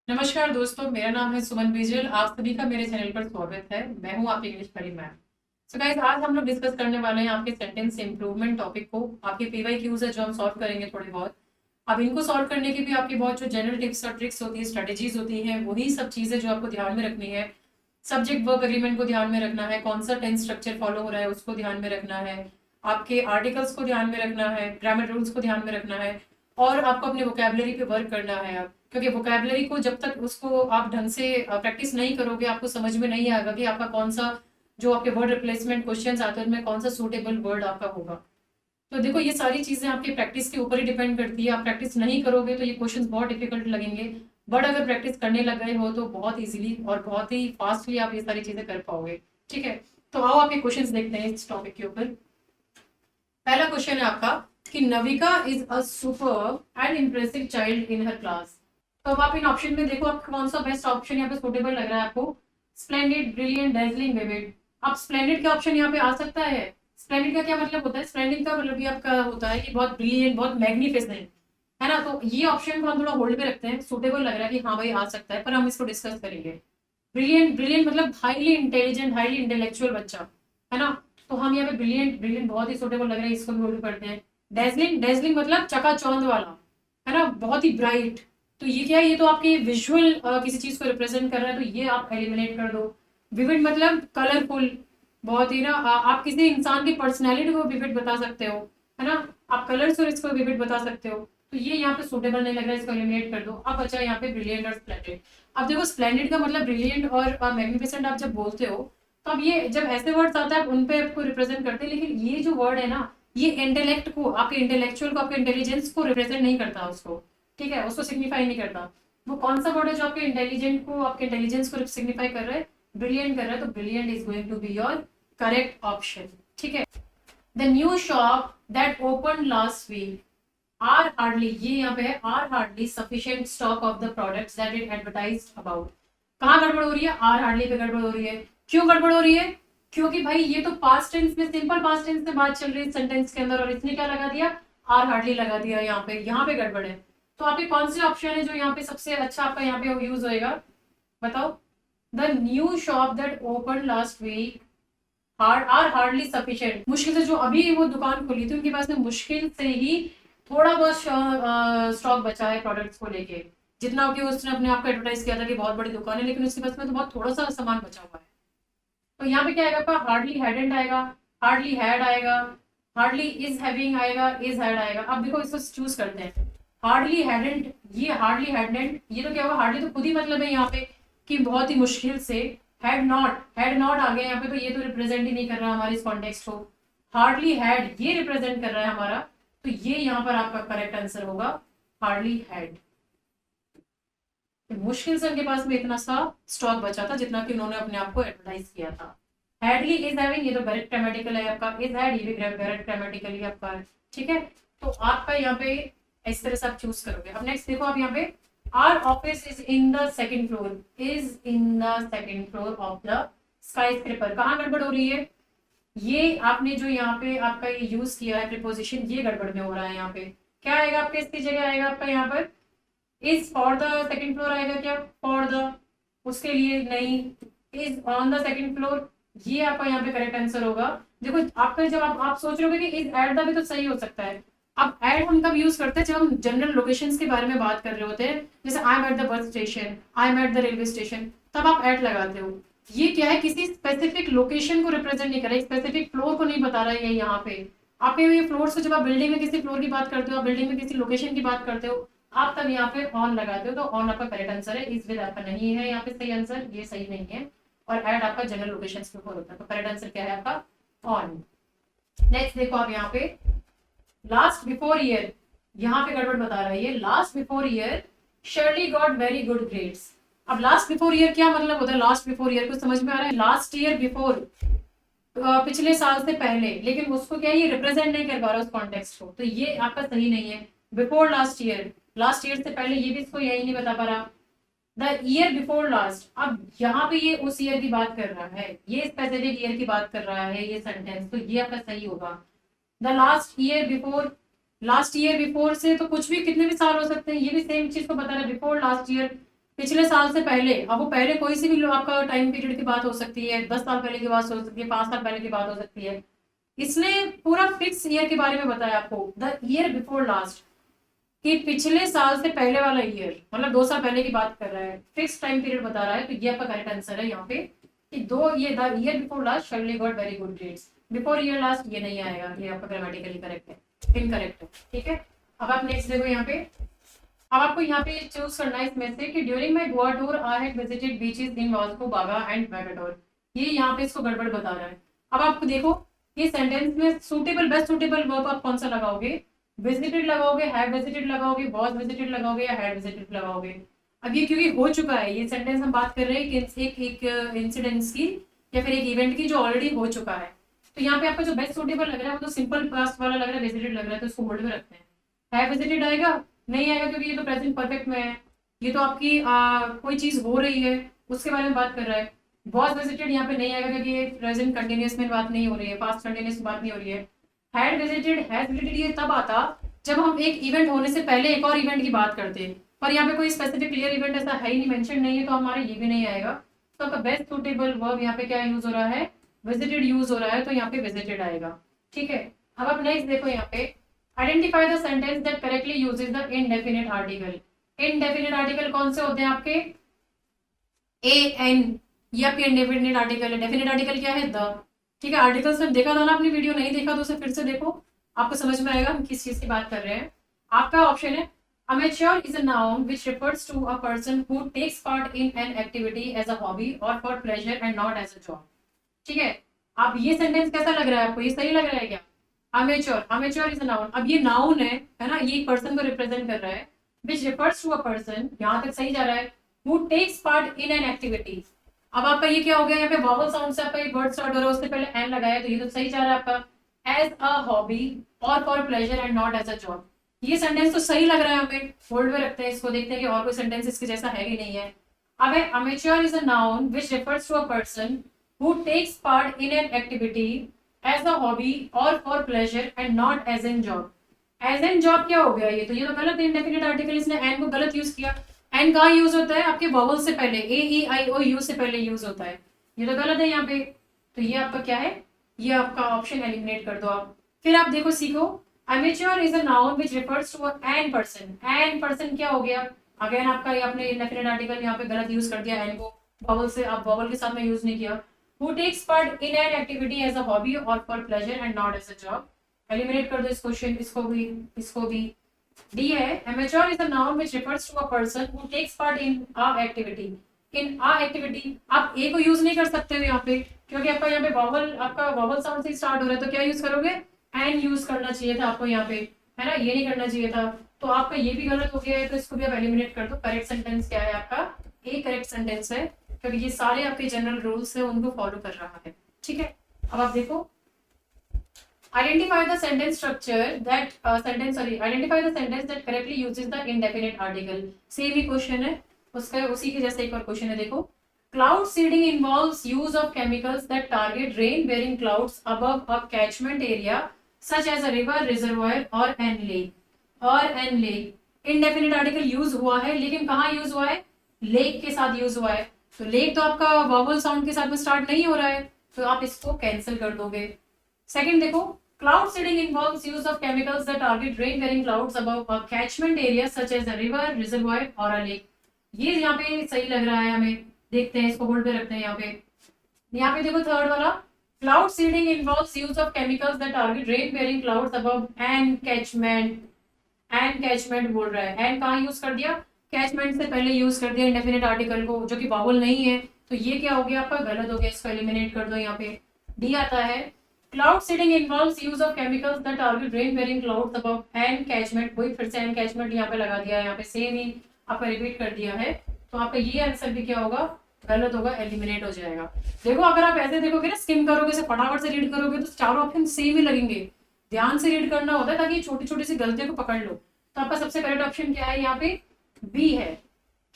नमस्कार दोस्तों, मेरा नाम है सुमन बिजल। आप सभी का मेरे चैनल पर स्वागत है। मैं हूं आपकी इंग्लिश परी मैम। सो गाइस, आज हम लोग डिस्कस करने वाले हैं आपके सेंटेंस इंप्रूवमेंट टॉपिक को। आपके पीवाई क्यूज है जो हम सॉल्व करेंगे थोड़ी बहुत। अब इनको सॉल्व करने की भी आपकी बहुत जो जनरल टिप्स और ट्रिक्स होती है, स्ट्रेटेजीज होती हैं, वही सब चीजें जो आपको ध्यान में रखनी है। सब्जेक्ट वर्ब एग्रीमेंट को ध्यान में रखना है, कौन सा टेंस स्ट्रक्चर फॉलो हो रहा है उसको ध्यान में रखना है, आपके आर्टिकल्स को ध्यान में रखना है, ग्रामर रूल्स को ध्यान में रखना है, और आपको अपनी वोकेबलरी पे वर्क करना है। आप क्योंकि वोकेबलरी को जब तक उसको आप ढंग से प्रैक्टिस नहीं करोगे, आपको समझ में नहीं आएगा कि आपका कौन सा जो आपके वर्ड रिप्लेसमेंट क्वेश्चंस आते हैं उनमें कौन सा सूटेबल वर्ड आपका होगा। तो देखो, ये सारी चीजें आपकी प्रैक्टिस के ऊपर ही डिपेंड करती है। आप प्रैक्टिस नहीं करोगे तो ये क्वेश्चंस बहुत डिफिकल्ट लगेंगे। बट अगर प्रैक्टिस करने लग गए हो तो बहुत इजीली और बहुत ही फास्टली आप ये सारी चीजें कर पाओगे। ठीक है, तो आओ आपके क्वेश्चंस देखते हैं इस टॉपिक के ऊपर। पहला क्वेश्चन है आपका कि Navika is a super and impressive child in her class. तो अब आप इन ऑप्शन में देखो, आपको कौन सा बेस्ट ऑप्शन यहाँ पे सुटेबल लग रहा है आपको। Splendid, brilliant, dazzling, vivid. अब स्प्लेंडिड का ऑप्शन यहाँ पे आ सकता है। स्प्लेंडिड का क्या मतलब होता है? स्प्लेंडिड का मतलब ये आपका होता है कि बहुत ब्रिलियंट, बहुत मैग्निफिसेंट, है ना। तो ये ऑप्शन को हम थोड़ा होल्ड पे रखते हैं। सुटेबल लग रहा है कि हाँ भाई आ सकता है, पर हम इसको डिस्कस करेंगे। ब्रिलियंट, ब्रिलियंट मतलब हाईली इंटेलिजेंट, हाईली इंटेलेक्चुअल बच्चा, है ना। तो हम यहाँ पे ब्रिलियंट, ब्रिलियंट बहुत ही सुटेबल लग रहा है, इसको भी होल्ड करते हैं। डेजलिंग, डेजलिंग मतलब चकाचौंध वाला, है ना, बहुत ही ब्राइट। तो ये क्या है? ये तो आपके विजुअल किसी चीज को रिप्रेजेंट कर रहा है, तो ये आप एलिमिनेट कर दो। विविड मतलब कलरफुल, बहुत ही ना, आप किसी इंसान की पर्सनैलिटी को विविड बता सकते हो, है ना। आप कलर्स और इसको विविड बता सकते हो। तो ये यहाँ पे सुटेबल नहीं लग रहा है, इसको एलिमिनेट कर दो। अब बचा यहाँ पे ब्रिलियंट और स्प्लेंडेड। अब देखो, स्प्लेंडेड का मतलब ब्रिलियंट और मैग्निफिसेंट आप जब बोलते हो, तो अब ये जब ऐसे वर्ड्स आते हैं आप उन पे आपको रिप्रेजेंट करते हैं, लेकिन ये जो वर्ड है ना, ये इंटेलेक्ट को, आपके इंटेलेक्चुअल को, आपके इंटेलिजेंस को रिप्रेजेंट नहीं करता उसको। ठीक है, उसको सिग्निफाई नहीं करता। वो कौन सा वर्ड है जो आपके इंटेलिजेंट को, आपके इंटेलिजेंस को सिग्निफाई कर रहा है? ब्रिलियंट कर रहा है। तो brilliant is going to be your correct option. ठीक है। The new shop that open last week are hardly, ये यहाँ पे है, are hardly sufficient stock of the products that it advertised about. कहाँ गड़बड़ हो रही है? आर हार्डली पे गड़बड़ हो रही है। क्यों गड़बड़ हो रही है? क्योंकि भाई ये तो पास्ट टेंस में, सिंपल पास्ट टेंस में बात चल रही है सेंटेंस के अंदर, और इसने क्या लगा दिया? आर हार्डली लगा दिया। यहाँ पे गड़बड़ है। तो आपके कौन से ऑप्शन है जो यहाँ पे सबसे अच्छा आपका यहाँ पे यूज होएगा? बताओ। The new shop that open last week are hardly sufficient, मुश्किल से जो अभी वो दुकान खुली थी उनके पास में मुश्किल से ही थोड़ा बहुत स्टॉक बचा है प्रोडक्ट्स को लेके। जितना कि उसने अपने आप को एडवर्टाइज किया था कि बहुत बड़ी दुकान है, लेकिन उसके पास में तो बहुत थोड़ा सा सामान बचा हुआ है। तो यहाँ पे क्या आएगा आपका? हार्डली हैडेंट आएगा, हार्डली हैड आएगा, हार्डली इज हैविंग आएगा, इज हैड आएगा। अब देखो, इसको चूज करते हैं। हार्डली हैडेंट, ये हार्डली हैडेंट, ये तो क्या होगा? हार्डली तो खुद ही मतलब है यहाँ पे कि बहुत ही मुश्किल से। हैड नॉट, हैड नॉट आ गया यहाँ पे, तो ये तो रिप्रेजेंट ही नहीं कर रहा हमारे इस कॉन्टेक्स्ट को। हार्डली हैड ये रिप्रेजेंट कर रहा है हमारा, तो ये यहाँ पर आपका करेक्ट आंसर होगा हार्डली हैड। मुश्किल से उनके पास में इतना सा स्टॉक बचा था जितना कि उन्होंने अपने आप को एडवर्टाइज किया था। हैडली इज हैविंग, ये तो करेक्ट ग्रामेटिकल है आपका। इज हैड, ये भी करेक्ट ग्रामेटिकली आपका है। ठीक है, तो आपका यहाँ पे इस तरह से आप चूज करोगे। अब नेक्स्ट देखो, आप यहाँ पे our office is in the second floor, is in the second floor of the skyscraper. कहाँ गड़बड़ हो रही है? ये आपने जो यहाँ पे आपका ये यूज किया है प्रीपोजिशन, ये गड़बड़ में हो रहा है। यहाँ पे क्या आएगा आपके? इसकी जगह आएगा आपका यहाँ पर is for the second floor आएगा क्या? फॉर द, उसके लिए नहीं। Is on the second floor, ये आपका यहाँ पे करेक्ट आंसर होगा। देखो, आपका जब आप सोच रहे हो कि इज एट द भी तो सही हो सकता है। अब एट हम कब यूज करते हैं? जब हम जनरल लोकेशंस के बारे में बात कर रहे होते हैं, जैसे I am at the bus station, I am at the railway station, तब आप एट लगाते हो। ये क्या है? किसी स्पेसिफिक लोकेशन को रिप्रेजेंट नहीं कर रहा है, स्पेसिफिक फ्लोर को नहीं बता रहा है ये यहाँ पे। आपके ये फ्लोर से, जब आप बिल्डिंग में किसी फ्लोर की बात करते हो, आप बिल्डिंग में किसी लोकेशन की बात करते हो, आप तब यहाँ पे ऑन लगाते हो। तो ऑन आपका करेक्ट आंसर है। इस विद आपका नहीं है यहाँ पे सही आंसर, ये सही नहीं है। और एड आपका जनरल लोकेशन के ऊपर होता है। तो करेक्ट आंसर क्या है आपका? ऑन। नेक्स्ट देखो, आप यहाँ पे लास्ट बिफोर ईयर, यहाँ पे गड़बड़ बता रहा है ये। Last before year Shirley got very good grades. अब लास्ट बिफोर ईयर क्या मतलब होता है? लास्ट बिफोर ईयर को समझ में आ रहा है? लास्ट ईयर बिफोर, पिछले साल से पहले, लेकिन उसको क्या ये रिप्रेजेंट नहीं कर पा रहा उस कॉन्टेक्स्ट को, तो ये आपका सही नहीं है। Before last year, last year से पहले, ये भी इसको यही नहीं बता पा रहा। द ईयर बिफोर लास्ट, अब यहाँ पे ये उस ईयर की बात कर रहा है, ये स्पेसिफिक ईयर की बात कर रहा है ये सेंटेंस, तो ये आपका सही होगा। The last year before, last year before से तो कुछ भी, कितने भी साल हो सकते हैं, ये भी सेम चीज को बता रहा है। बिफोर लास्ट ईयर पिछले साल से पहले, अब वो पहले कोई सी भी आपका टाइम पीरियड की बात हो सकती है, 10 साल पहले की बात हो सकती है, 5 साल पहले की बात हो सकती है। इसने पूरा फिक्स ईयर के बारे में बताया आपको, द ईयर बिफोर लास्ट, कि पिछले साल से पहले वाला ईयर, मतलब 2 साल पहले की बात कर रहा है, फिक्स टाइम पीरियड बता रहा है। तो ये आपका करेक्ट आंसर है यहाँ पे, कि दो ये the year before last Shirley got very good grades. Before year last ये नहीं आएगा, ये आपका ग्रामेटिकली करेक्ट है, इनकरेक्ट है। ठीक है, अब आप नेक्स्ट देखो यहाँ पे। अब आपको यहाँ पे चूज करना है इसमें से कि during my Goa tour I had visited beaches in Vasco बागा एंड मैटाडोर। ये यहाँ पे इसको गड़बड़ बता रहा है। अब आपको देखो, ये सेंटेंस में सुटेबल बेस्ट सुटेबल वर्ब आप कौन सा लगाओगे? विजिटेड लगाओगे, हैव विजिटेड लगाओगे, वॉज विजिटेड लगाओगे, या हैड विजिटेड लगाओगे? अब ये क्योंकि हो चुका है, ये सेंटेंस हम बात कर रहे हैं कि एक इंसिडेंट्स की या फिर एक इवेंट की जो ऑलरेडी हो चुका है। तो यहाँ पे आपका जो बेस्ट सुटेबल लग रहा है वो तो सिंपल पास्ट वाला लग रहा है, विजिटेड लग रहा है, तो इसको होल्ड में रखते हैं। हैव विजिटेड आएगा? नहीं आएगा, क्योंकि ये तो प्रेजेंट परफेक्ट में है। ये तो आपकी कोई चीज हो रही है उसके बारे में बात कर रहा है। वॉज विजिटेड यहाँ पे नहीं आएगा, क्योंकि ये प्रेजेंट कंटिन्यूअस में बात नहीं हो रही है, पास्ट कंटिन्यूअस में बात नहीं हो रही है। हैड विजिटेड, हैज विजिटेड ये तब आता जब हम एक इवेंट होने से पहले एक और इवेंट की बात करते हैं, पर यहाँ पे कोई स्पेसिफिक क्लियर इवेंट ऐसा है ही नहीं, मेंशन नहीं है, तो हमारा ये भी नहीं आएगा। तो आपका बेस्ट सुटेबल वर्ब यहाँ पे क्या यूज हो रहा है? विजिटेड यूज हो रहा है, तो यहाँ पे विजिटेड आएगा। ठीक है, अब आप नेक्स्ट देखो यहाँ पे, identify the sentence that correctly uses the indefinite article. Indefinite article कौन से होते हैं आपके? ए एन, ये आपके इनडेफिनिट आर्टिकल है। डेफिनिट आर्टिकल क्या है? द। ठीक है, आर्टिकल्स में देखा था ना, आपने वीडियो नहीं देखा तो उसे फिर से देखो, आपको समझ में आएगा हम किस चीज की बात कर रहे हैं। आपका ऑप्शन है amateur is a noun which refers to a person who takes part in an activity as a hobby or for pleasure and not as a job। ठीक है, अब ये सेंटेंस कैसा लग रहा है आपको? ये सही लग रहा है क्या? Amateur, amateur is a noun. अब ये नाउन है ना, ये एक पर्सन को रिप्रेजेंट कर रहा है। Which refers to a person, यहाँ तक सही जा रहा है। Who takes part in an activity. अब आपका ये क्या हो गया? यहाँ पे वॉवल साउंड से आपका एक वर्ड स्टार्ट हो रहा है, उससे पहले एन लगाया, तो ये तो सही जा रहा है आपका। एज अ हॉबी और for pleasure and not as a job. ये सेंटेंस तो सही लग रहा है हमें, होल्ड में रखते हैं इसको, देखते हैं कि और कोई सेंटेंस इसके जैसा है कि नहीं है। अब है amateur is a noun which refers to a person who takes part in an activity as a hobby और for pleasure and not as an job. As an job क्या हो गया? ये तो गलत है, इंडेफिनिट आर्टिकल, इसने एन को गलत यूज किया। एन कहाँ यूज होता है? आपके वॉवल से पहले, ए ई आई ओ यू से पहले यूज होता है, ये तो गलत है यहाँ पे। तो ये आपका क्या है? ये आपका ऑप्शन एलिमिनेट कर दो आप। फिर आप देखो, सीखो, amateur is a noun which refers to an person. An person क्या हो गया? अगेन आपका ये आपने इंडेफिनिट आर्टिकल यहाँ पे गलत यूज कर दिया, एन को वॉवल से, आप वॉवल के साथ में यूज नहीं किया। Who takes part in an activity as a hobby or for pleasure and not as a job। Eliminate कर दो इस क्वेश्चन, इसको भी। डी है amateur is a noun which refers to a person who takes part in a activity। In a activity आप ए को use नहीं कर सकते हो यहाँ पे, क्योंकि आपका यहाँ पे वॉवल, आपका वॉवल साउंड से स्टार्ट हो रहा है, तो क्या यूज करोगे? एन यूज करना चाहिए था आपको यहाँ पे, है ना, ये नहीं करना चाहिए था। तो आपका ये भी गलत हो गया है, तो इसको भी आप एलिमिनेट कर दो। करेक्ट सेंटेंस क्या है आपका? ए करेक्ट सेंटेंस है, क्योंकि ये सारे आपके जनरल रूल्स है, उनको फॉलो कर रहा है। ठीक है, अब आप देखो, identify the sentence structure that identify the sentence that correctly uses the indefinite article. Same he question है उसका, उसी के जैसे एक और क्वेश्चन है, देखो। Cloud seeding involves use of chemicals that target rain bearing clouds above a catchment area such as a river, reservoir और an lake. Indefinite article use हुआ है, लेकिन कहाँ यूज हुआ है? लेक के साथ यूज हुआ है। तो लेक तो आपका वॉवल साउंड के साथ में स्टार्ट नहीं हो रहा है, तो आप इसको कैंसिल कर दोगे। सेकंड देखो, cloud seeding involves use of chemicals that target rain bearing clouds above a catchment area such as a river, reservoir और अ लेक। ये यहाँ पे सही लग रहा है हमें, देखते हैं, इसको होल्ड पे रखते हैं यहाँ पे। यहाँ पे देखो थर्ड वाला, cloud seeding involves use of chemicals that target rain bearing clouds above an catchment बोल रहा है। एन कहाँ यूज कर दिया? कैचमेंट से पहले यूज कर दिया इंडेफिनिट आर्टिकल को, जो कि वावल नहीं है, तो ये क्या हो गया आपका? गलत हो गया, इसको एलिमिनेट कर दो यहाँ पे। डी आता है, cloud seeding involves use of chemicals that target rain bearing clouds above an catchment. वही फिर से एन कैचमेंट यहाँ पे लगा दिया है, यहाँ पे सेम ही आपका रिपीट कर दिया है, तो आपका ये आंसर भी क्या होगा? गलत होगा, एलिमिनेट हो जाएगा। देखो, अगर आप ऐसे देखोगे ना, स्किम करोगे, से फटाफट से रीड करोगे, तो चारों ऑप्शन सेम ही लगेंगे। ध्यान से रीड करना होता है ताकि छोटी छोटी सी गलतियों को पकड़ लो। तो आपका सबसे करेक्ट ऑप्शन क्या है यहाँ पे? बी है।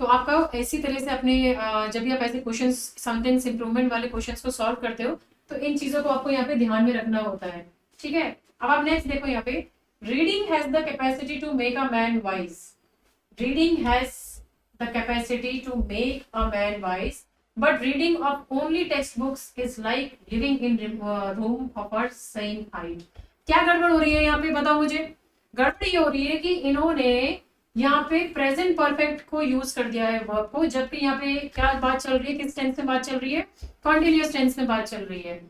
तो आपका इसी तरह से अपने जब भी आप ऐसे क्वेश्चंस, सेंटेंस इंप्रूवमेंट वाले क्वेश्चंस को सॉल्व करते हो, तो इन चीजों को आपको यहाँ पे ध्यान में रखना होता है। ठीक है, अब आप नेक्स्ट देखो यहाँ पे, reading has the capacity to make a man wise. Reading has the capacity to make a man wise, but reading of only textbooks is like living in room of a same height. क्या गड़बड़ हो रही है यहाँ पे, बताओ मुझे। गड़बड़ ये हो रही है कि इन्होंने यहाँ पे प्रेजेंट परफेक्ट को यूज कर दिया है वर्ब को, जबकि यहाँ पे क्या बात चल रही है, किस टेंस में बात चल रही है, कॉन्टिन्यूअस टेंस में बात चल रही है।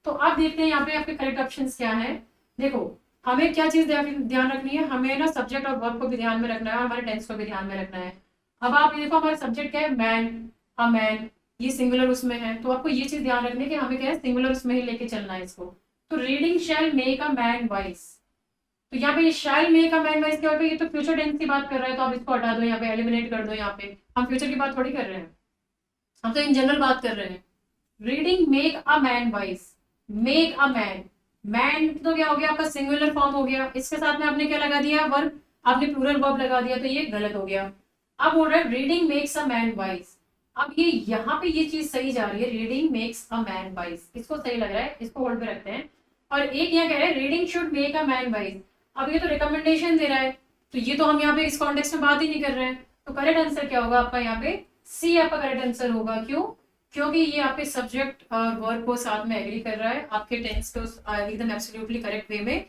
तो आप देखते हैं यहाँ पे आपके करेक्ट ऑप्शन क्या है। देखो हमें क्या चीज ध्यान रखनी है, हमें ना सब्जेक्ट और वर्ब को भी ध्यान में रखना है और हमारे टेंस को भी ध्यान में रखना है। अब आप देखो हमारा सब्जेक्ट क्या है, मैन, अ मैन, ये सिंगुलर उसमें है, तो आपको ये चीज ध्यान रखनी है कि हमें क्या है, सिंगुलर उसमें ही लेके चलना है इसको। तो reading shell make a man wise, तो यहाँ पे ये शैल मेक अ मैन वाइज क्या होगा, ये तो फ्यूचर टेंस की बात कर रहा है, तो आप इसको हटा दो, यहाँ पे एलिमिनेट कर दो। यहाँ पे हम फ्यूचर की बात थोड़ी कर रहे हैं, हम तो इन जनरल बात कर रहे हैं। Reading make a man wise, make a man, man तो क्या हो गया आपका सिंगुलर फॉर्म हो गया, इसके साथ में आपने क्या लगा दिया, वर्ब, आपने प्लूरल वर्ब लगा दिया, तो ये गलत हो गया। अब बोल रहा है reading makes a man wise, अब ये यहाँ पे ये चीज सही जा रही है, reading makes a man wise, इसको सही लग रहा है, इसको होल्ड पे रखते हैं। और एक यहाँ कह रहे हैं reading should make a man wise, अब ये तो रिकमेंडेशन दे रहा है, तो ये तो हम यहाँ पे इस कॉन्टेक्स्ट में बात ही नहीं कर रहे हैं। तो करेक्ट आंसर क्या होगा आपका, यहाँ पे सी आपका करेक्ट आंसर होगा। क्यों? क्योंकि ये आपके सब्जेक्ट और वर्ब को साथ में एग्री कर रहा है, आपके टेंस को एकदम एब्सोल्युटली करेक्ट वे में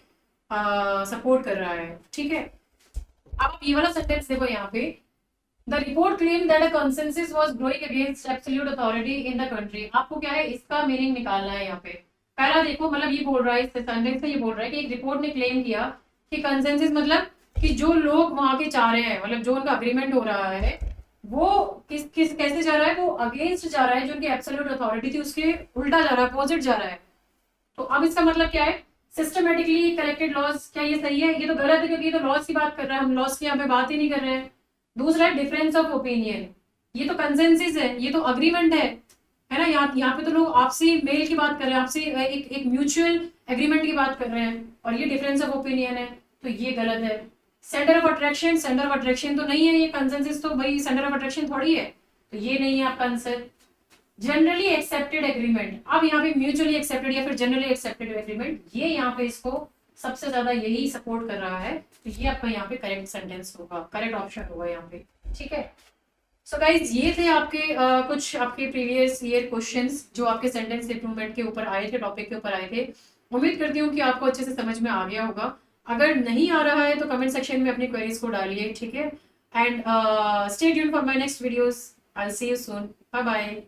सपोर्ट कर रहा है। ठीक है, अब आप ये वाला सेंटेंस देखो यहाँ पे, the report claim that a consensus was growing against absolute authority in the country. आपको क्या है, इसका मीनिंग निकालना है यहाँ पे। पहला देखो, मतलब ये बोल रहा है, इस सेंटेंस से ये बोल रहा है कि एक रिपोर्ट ने क्लेम किया कि कंसेंसस मतलब कि जो लोग वहां के चाह रहे हैं, मतलब जो उनका अग्रीमेंट हो रहा है, वो किस किस कैसे जा रहा है, वो अगेंस्ट जा रहा है, जो उनकी एब्सोल्यूट अथॉरिटी थी उसके उल्टा जा रहा है, अपोजिट जा रहा है। तो अब इसका मतलब क्या है, सिस्टमेटिकली कलेक्टेड लॉस, क्या ये सही है? ये तो गलत है, क्योंकि ये तो लॉस की बात कर रहा है, हम लॉस की यहाँ पे बात ही नहीं कर रहे हैं। दूसरा है डिफरेंस ऑफ ओपिनियन, ये तो कंसेंसिस है, ये तो अग्रीमेंट है ना। यहाँ पे तो लोग आपसी मेल की बात कर रहे हैं, आपसी एक म्यूचुअल एग्रीमेंट की बात कर रहे हैं, और ये डिफरेंस ऑफ ओपिनियन है, तो ये गलत है। Centre of attraction, centre of attraction तो नहीं है, ये कंसेंसिस तो भाई सेंटर ऑफ अट्रैक्शन थोड़ी है, तो ये नहीं है आपका आंसर। जनरली एक्सेप्टेड एग्रीमेंट, अब यहाँ पे म्यूचुअली एक्सेप्टेड या फिर जनरली एक्सेप्टेड एग्रीमेंट, ये यहाँ पे इसको सबसे ज्यादा यही सपोर्ट कर रहा है, तो ये आपका यहाँ पे करेक्ट सेंटेंस होगा, करेक्ट ऑप्शन होगा यहाँ पे। ठीक है, सो गाइज ये थे आपके कुछ आपके प्रीवियस ईयर क्वेश्चंस जो आपके सेंटेंस इंप्रूवमेंट के ऊपर आए थे, टॉपिक के ऊपर आए थे। उम्मीद करती हूँ कि आपको अच्छे से समझ में आ गया होगा। अगर नहीं आ रहा है तो कमेंट सेक्शन में अपनी क्वेरीज को डालिए। ठीक है, and stay tuned for my next videos. I will see you soon, bye bye.